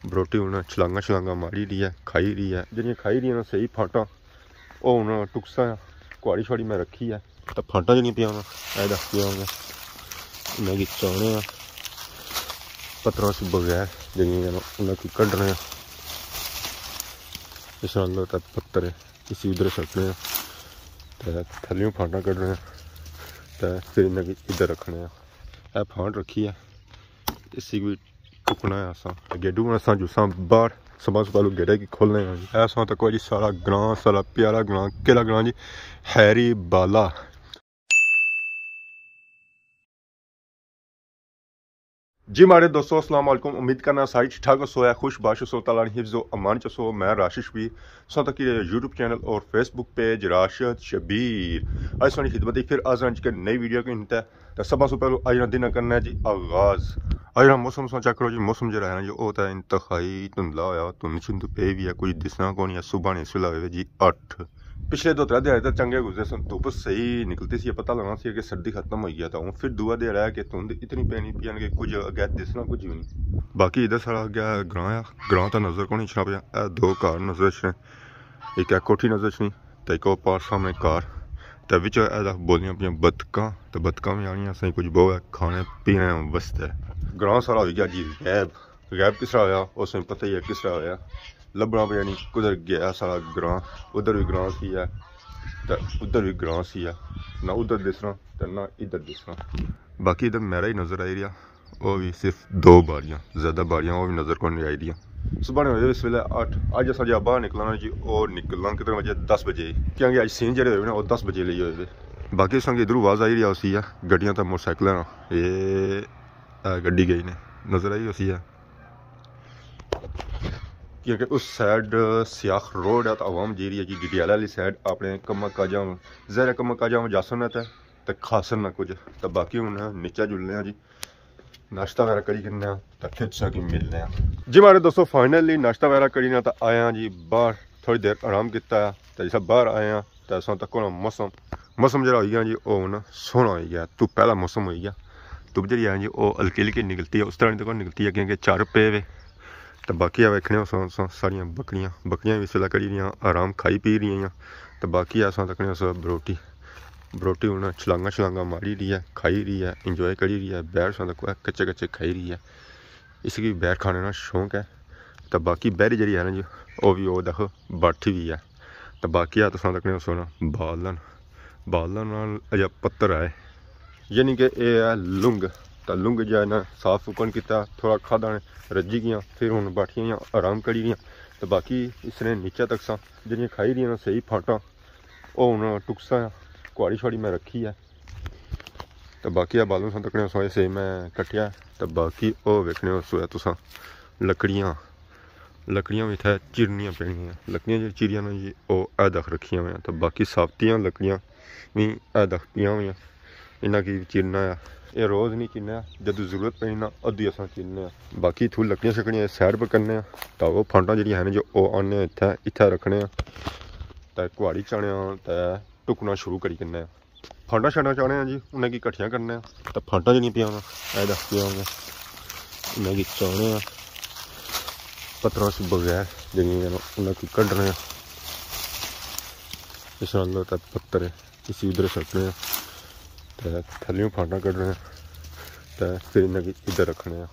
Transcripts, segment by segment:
बरोटी हूँ छलांगा छलांगा मारी रही है, खाई रही है। जिन्हें खाई रही सही फांटा वो हूँ टुकसा कुआड़ी छुआड़ी मैं रखी है तो फांटा जी पिया दस पिया मैं चाने पत्थरों से बगैर जिन्हें कढ़ने इस पत्थर इसी उधर सटने तो थलियों फांटा कढ़ने तो फिर इन्हें इधर रखने है फांट रखी है इसी भी टुकना है असा गेडू असा जुसा बाहर सुबह सुबह गेडे की खोलने ऐसा तक जी सारा ग्रां सारा प्यारा ग्रां केला ग्रां जी हैरी बाला। जी मारे दोस्तों अस्सलाम वालेकुम, उम्मीद करना सारी ठीक ठाक सोया खुश बाश सो तला हिफ्ज़ो अमान चसो। मैं राशिश भी सो तक यूट्यूब चैनल और फेसबुक पेज राशिद शबीर आज सोनी खिदमत फिर आज के नई वीडियो के हिंता तो सब सो पहले आज दिन करना है जी आगाज़। आज मौसम सो चेक करो जी, मौसम जो है जी वो तो इंतहाई धुंधला होया, धुंध शुंध पे भी है, कुछ दिसना को नहीं। सुबह ने सुला हुए जी 8 पिछले 2-3 दिहाड़े तो चंगे गुजरे सन, धुप सही निकलती सी, पता लगना सी कि सर्दी खत्म हो गया था। हूँ फिर दूआ दिहाड़ा है कि धुंध इतनी पैनी पी कि कुछ अगे दिसना कुछ भी नहीं। बाकी इधर सारा गया ग्रां आ, ग्रां तो नज़र को नहीं छना पाया। दो घर नज़र छने, एक कोठी नज़र छनी तो एक पास सामने कार तो बिच बोलियां पियां बतकां तो बतकां भी आनियां सही कुछ बहु है खाने पीने वास्ते। ग्रां सारा हो गया जी गैब, गैब किस तरह होया उस पता ही है किस तरह होया, लभना पे नहीं कुधर गया सारा ग्रां। उधर भी ग्रां सी है तो उधर भी ग्रां सी है, ना उधर दिसना तो ना इधर दिसना। बाकी इधर मेरा ही नज़र आई रहा, वो भी सिर्फ 2 बारियां, ज़्यादा बारियां वो भी नज़र को नहीं आई रही। सुबह ने हो इस वे 8 अज अस बाहर निकलना जी और निकलना कितने बजे 10 बजे क्योंकि अज सीन जो हो 10 बजे लिए हुए। बाकी संग इधरों आवाज़ आई रही उसी है गड्डियां तो मोटरसाइकिल ये गड्डी गई ने नज़र आई उसी है क्योंकि उस साइड सियाख रोड है तो आवाम जी रही है जी गडियाला वाली साइड अपने कम्मा काजा जहर कम्मा काजा में जासन है तो खासन ना कुछ तो बाकी हूँ नीचा जुलने जी नाश्ता वगैरह करी करने तो फिर कि मिलने जी मारे दोस्तों। फाइनली नाश्ता वगैरह करी ना तो आया जी बाहर थोड़ी देर आराम किया तो जिस बाहर आया तो असों तक मौसम मौसम जरा हो गया जी वो हूँ सोहना हो गया, धुप्प पहला मौसम हो गया, धुप्प जी है जी वो हल्की हल्की निकलती है उस तरह तक निकलती है क्योंकि चार पे वे तो बाकी वेखने सारिया बकरियां बकरियां भी इस वेला करी रही आराम खाई पी रही हैं तो बाकी अस तकने बरोटी बरोटी हूँ छलांगा छलांगा मारी रही है, खाई रही है, इंजॉय करी रही है। बैर सो तक कच्चे कच्चे खाई रही है, इसकी बैर खाने का शौक है। तो बाकी बैरी जी है ना जी वो भी वो देखो बाठी भी है तो बाकी आ तुम तकने सोना बालन बालन अजा पत्थर है यानी कि यह है लुंग तो लुंग जो है ना साफ सुकन किया थोड़ा खादा ने रजी गई फिर हूँ बाठियाँ आराम करी रही तो बाकी इसने नीचे तक सा जिन्हें खाई रही सही फांटा वो हूँ टुकसा कुआड़ी छुआड़ी मैं रखी है तो बाकी बालों सा तकने सोए से मैं कटिया तो बाकी वो वेखने सोया तुसा लकड़ियाँ लकड़ियाँ भी इतने चिरनियाँ पैनियाँ लकड़ियाँ जो चिरियां ने जी वो ऐदख रखियाँ हुई तो बाकी साबतियाँ लकड़ियाँ भी ऐदख पियाँ हुई इन्ना की चिरना है ये रोज़ नहीं चिरना जदों जरूरत पैनी ना अद्धी अस चिरने बाकी इतों लकड़ियाँ शकड़ियाँ सैर पर करने तो वो फांटा जी है जो वो आने इतने रखने तो कुआड़ी चाने तो टुकना शुरू करी करने फांटा छाना चाहने जी उन्हें की कट्ठियां करने तो फांटा जी नहीं पिया दस पिया उन्हें चाहने पत्थरों से बगैर जिन्हें कढ़ने इस पत्थर इसी उधर सटने तो थलियों फांटा कढ़ने तो फिर इन्हें इधर रखने।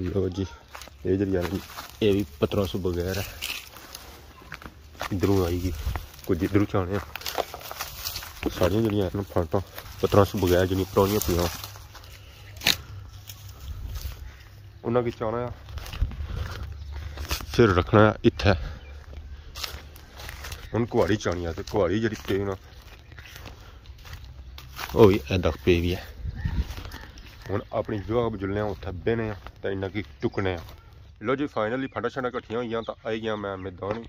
लो जी ये जी है ये भी पत्थरों से बगैर है, इधरों आएगी कुछ इधरों चाने सारिया जी फांटा पत्थरों से बगैर जी पुरानियां पियाँ उन्हें चाहना फिर रखना इत्थे। हूँ कुआड़ी चानी है तो कुआड़ी जी पे ना वो भी ऐदा पे भी है। हूँ अपनी जगह जुलने उत्थे बहने तो इन्ना की टुकने। लो जी फाइनली फांटा छाटा कट्ठियां हुई तो आई गया मैं मैदान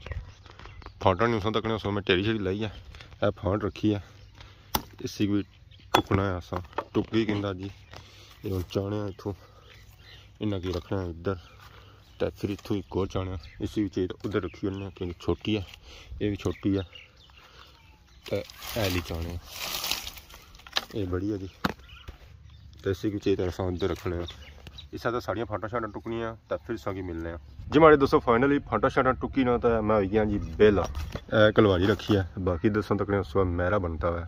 फांटा नहीं उस तक सो मैं टेरी शेरी लाई है फांट रखी है इसी भी टुकना है असा टुकी कहता जी ये चाने इतों इन्ना की रखना इधर तो फिर इतों एक और चाने इसी भी चीज़ उधर रखी उन्हें क्योंकि छोटी है ये भी छोटी है तो ऐली चाने ये बड़ी है जी तो इसी की चीज़ अस उधर रखने इस तरह साड़ियाँ फाटा शाटा टुकनियाँ तो फिर संगी मिलने जी माड़े दोस्तों फाइनली फाटा शाटा टुकी ना तो मैं आई गया जी बेला कलवारी रखी है बाकी दसों तक उस मैरा बनता है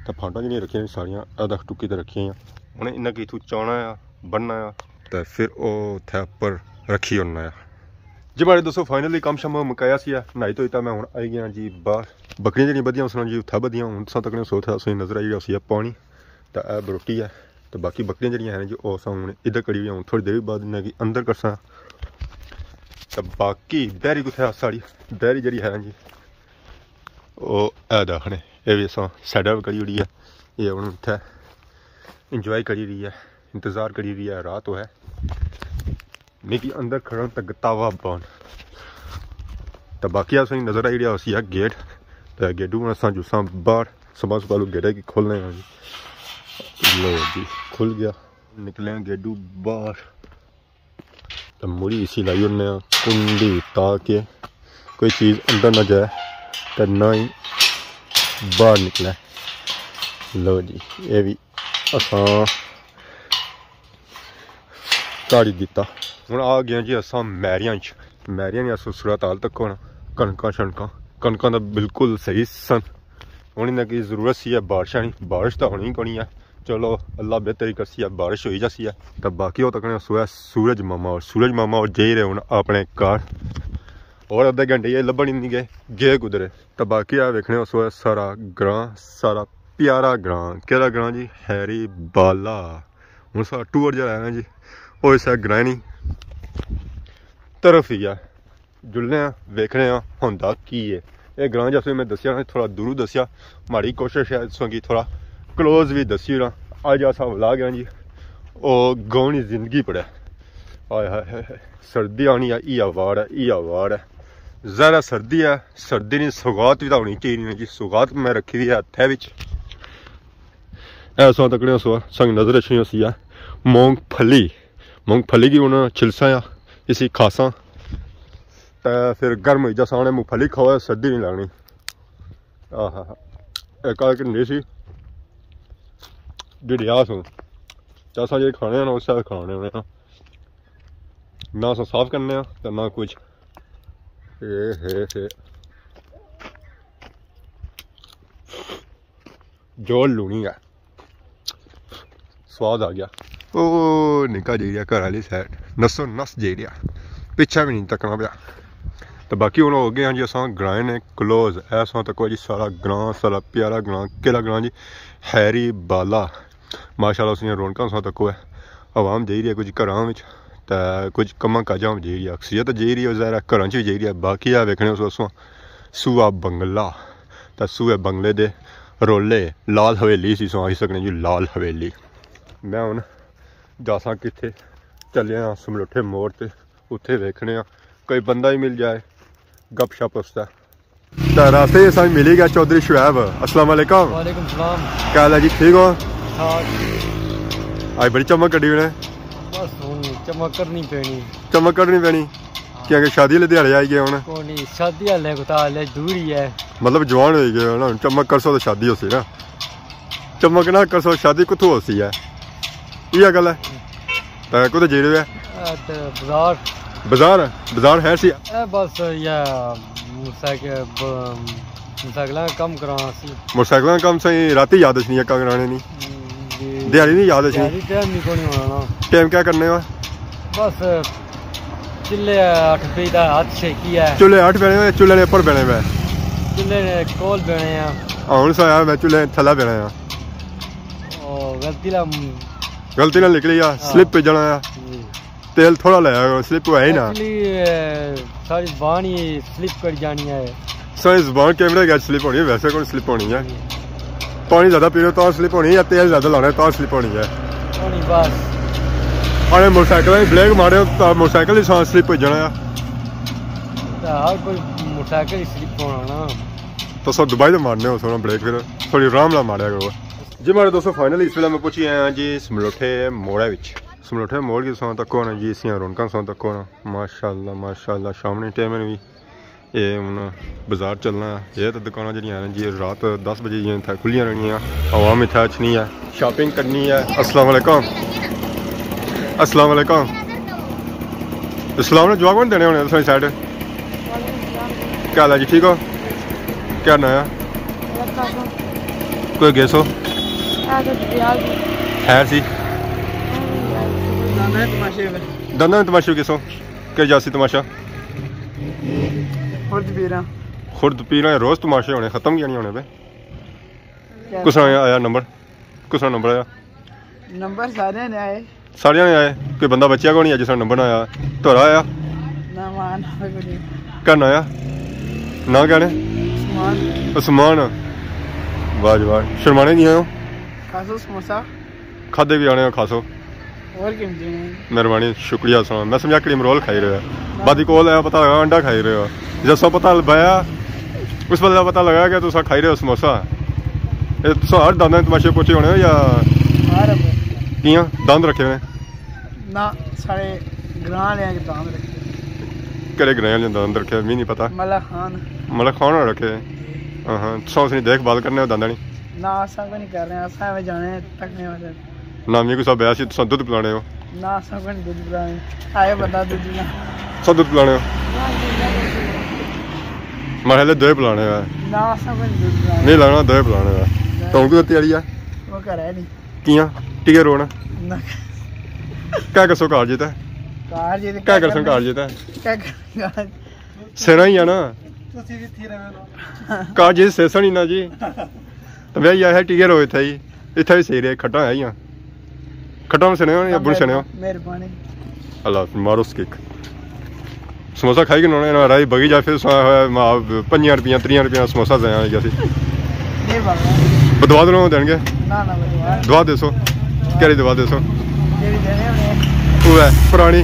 तो फाटा जी रखी साड़ियाँ अदा टुकी तो रखी उन्हें इन्ना कि इतों चाहना आ बनना आ तो फिर वो थे उपर रखी होना है जी माड़े दोस्तों फाइनली काम शाम मुकाया सी नहाई धोई तो मैं हूँ आई गया जी बाहर बकरियां जी बदियां उसने जी उत्थै बदियां हूँ दसों तक सो था नजर आई उसी पानी तो यह बरोटी है तो बाकी बकरियां जी हैं जी उस हूँ इधर कड़ी हूँ थोड़ी देर बाद इन्हें अंदर करसा तो बाकी बैरी कुत्थै साड़ी बैरी जी है जी वो दाखने ये भी अस साइडा करी ओड़ी है ये हूँ इत्थै इंजॉय करी रही है इंतज़ार करी रही है रात है मिगी अंदर खड़ा तक तावा बन तो बाकी अस नजर आई रहा है गेट तो गेटू अस जुसा बाहर सुबह सुबह गेट की खोलने जी लो जी खुल गया निकले गेडू बाहर तो मुड़ी इसी लाई उन्ने कुंडी ताकि कोई चीज़ अंदर ना जाए तो ना ही बाहर निकले लो जी ये भी असा काड़ी दिता हूँ आ गया जी अस मैरियां मैरियां अस सूरत हाल तक होना कणक शनक कणक तो बिल्कुल सही सन हूँ इन्हें की जरूरत सी है बारिश आनी बारिश तो होनी ही कोनी है चलो अल्लाह बेहतरी करसी है बारिश हो जासी है तो बाकी वो तक सूरज मामा और जे रहे हूँ अपने घर और अद्धे घंटे ये लभन ही नहीं गए कुदरे तो बाकी आ वेखने उस सारा ग्रां सारा प्यारा ग्रां केड़ा ग्रां जी हैरी बाला हूँ सारा टूर जो है जी वो इस ग्रां तरफ ही है जुलने वेखने होंदा की है ये ग्रां जैसे मैं दसिया थोड़ा दूर दसिया माड़ी कोशिश है इसकी थोड़ा क्लोज भी दसी ना अज अस ला गया जी वो गौनी जिंदगी पड़े हाय हाय सर्दी आनी है ई वाड़ है ज़्यादा सर्दी है सर्दी नहीं सौगात भी तो होनी चाहिए जी सौगात मैं रखी दी है हत्थै बिच ऐसा तकड़े संग नजर अच्छी सी है मूंगफली की हूँ छिलसा इसी खासा तो फिर गर्म हो जा सामने मूंगफली खाओ सर्दी नहीं लगनी एक नहीं सी जी आस हूँ अस जो खाने ना उस खाने होने ना अस साफ करने तो ना कुछ जोर लूनी है स्वाद आ गया ओ निका जेरिया घर वाली साइड नसो नस जेरिया पिछा भी नहीं तकना पाया तो बाकी हूँ हो गए हैं जी अस ग्रां ने क्लोज ऐसा तक जी सारा ग्रां सारा प्यारा ग्रां केड़ा ग्रां जी हैरी बाला माशाल्लाह उसने रौनक तक है आवाम जाई रही है कुछ घर तो कुछ कम्मा काजा में जाई रही है अक्सीयत जाई रही है ज़ाहिर घर च भी जाई रही है बाकी आ वेखने उस सूआ बंगला तो सूए बंगले दे रोले लाल हवेली सी आई सकने जी लाल हवेली मैं हूँ जासा कितने चले समलोठे मोड़ से उत्थे वेखने कोई बंदा ही मिल जाए गप शप उसका तो रास्ते से मिली गया चौधरी शुएब अस्सलाम वालेकुम वालेकुम सलाम क्या हाल है जी ठीक हो हाँ आज बड़ी चमक कड़ी उन्हें बस चमक करनी पैनी क्या शादी वाले दिहाड़े आई गए हूँ कोनी शादी वाले कुता हाले दूर ही है मतलब जवान हो गए ना चमक करसो तो शादी हो सी ना चमक ना करसो शादी कुत्थों हो सी है ये गल है तो कुछ जी रहे बाजार बाजार है सी बस या मोटरसाइकिल कम कराना सी मोटरसाइकिल कम सही राती याद नहीं है कराने नहीं दिहाड़ी नहीं याद नहीं टाइम नहीं कोनी होना टाइम क्या करने का बस चूल्हे 8 बजे का हाथ शेकी है चूल्हे 8 बने चूल्हे ने ऊपर बने हुए चूल्हे ने कोल बने हैं हूँ साया मैं चूल्हे थल्ला बने हैं गलती ना निकली आ स्लिप पे जाना है तेल थोड़ा लाया स्लिप है ही ना सारी जबान ही स्लिप कर जानी है सारी जबान कैमरे गैस स्लिप होनी है वैसे कौन स्लिप होनी है पानी ज़्यादा पी लो तो स्लिप होनी है या तेल ज़्यादा लाना तो स्लिप होनी है बस अरे मोटरसाइकिल ब्रेक मारे तो मोटरसाइकिल ही स्लिप हो जाना हर कोई मोटरसाइकिल ही स्लिप होना ना तो सब दुबई तो मारने हो थोड़ा ब्रेक फिर थोड़ी आराम ना मारे करो जी मारे दोस्तों फाइनली इस वे मैं पहुंची आया जी समलोठे मोड़ा समलोठे मोड़ की सौ तक होना जी इस रौनक सौ तक होना माशाल्लाह शाम टाइम भी ये हूँ बाजार चलना है ये तो दुकान जी रात 10 बजे इतना खुलियां रहनी आवाम इतना अच्छी है शॉपिंग करनी है अस्सलाम वालेकुम अस्सलाम वालेकुम। इस्लाम ने जवाब देने होने सारी साइड। क्या हाल है जी, ठीक हो? क्या ना है? कोई गेसो खैर सी दंदा में तमाशे किसो क्या जासी तमाशा खुर्द पीरा रोज तमाशे होने खत्म क्या नहीं होने पे। कुछ आया नंबर, कुछ नंबर आया? नंबर सारे ने आए, सारे ने आए। कोई बंदा बच्चिया को नहीं है जिसका नंबर ना आया? तोरा आया क्या ना आया? ना क्या ने उस्मान। वाह जी वाह, शर्माने नहीं आयो? खासो समोसा खादे भी आने हो खासो। और क्या मेहरबानी शुक्रिया सुना। मैं समझा क्रीम रोल खाई रहे हो, बादी कोल आया पता लगा अंडा खाई रहे हो। जब सब पता लगाया उस बंदा पता लगा कि तुम खाई रहे हो समोसा। हर दांदा तमाशे पोचे होने या कियां दंद रखे हुए ना सारे ग्रां ले के दांद रखे केड़े ग्रां ले दंद रखे मी नहीं पता। मलक खान रखे। हां सौंस नहीं देखभाल करने हो दंदा नहीं ना असा को नहीं कर रहे हैं। असा में जाने तकने वाले नामी को सब ऐसी तुम दूध पिलाने हो ना असा को नहीं दूध पिलाने आए बता दूध ना सब दूध पिलाने हो महले दो पिलाने है ना असा को नहीं दूध पिलाने नहीं लाना दो पिलाने है। तो उनकी तैयारी है वो कर है नहीं कियां टिके रोना ना क्या कसो कार जीता कार जी क्या कर कार जीता क्या कर सेना ही है ना कार जी सेसन ही ना जी। तो भैया यह है टिके रो इतना ही इतना ही सही रहे खट्टा है यहाँ खट्टा में सने हो या बुढ़ सने हो? मेहरबानी अल्लाह मारो स्किक समोसा खाई कि उन्होंने राई बगी जा फिर 5 रुपया 3 रुपया समोसा दे जैसे दवा दोनों देंगे दवा दे सो क्या दवा दे सो वो है पुरानी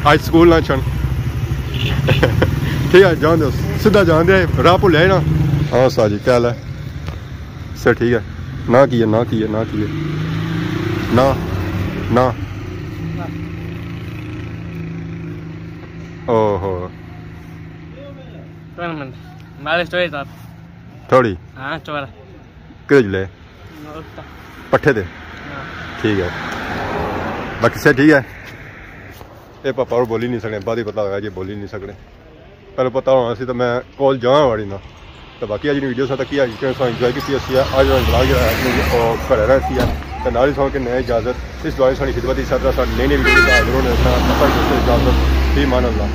आज स्कूल ना छन ठीक है जान दो सीधा जान दे राह भुल ना। हाँ साजी क्या हाल है सर ठीक है ना किए ना किए ना किए ना ना ओहो थोड़ी हाँ चोरा किधर ले पट्ठे दे ठीक है बाकी से ठीक है। ये पापा और बोली नहीं सकने बाद ही पता लगा जी बोली नहीं सकने पहले पता होना सी तो मैं कॉल जावा वाड़ी ना। तो बाकी अज वीडियो तक की इंजॉय की अज ब्लॉग घर रही है तो नाल ही सौ के नए इजाजत इस दौरान साड़ी खिदमत इस तरह नई नई वीडियो इजाजत ही मान अल्लाह।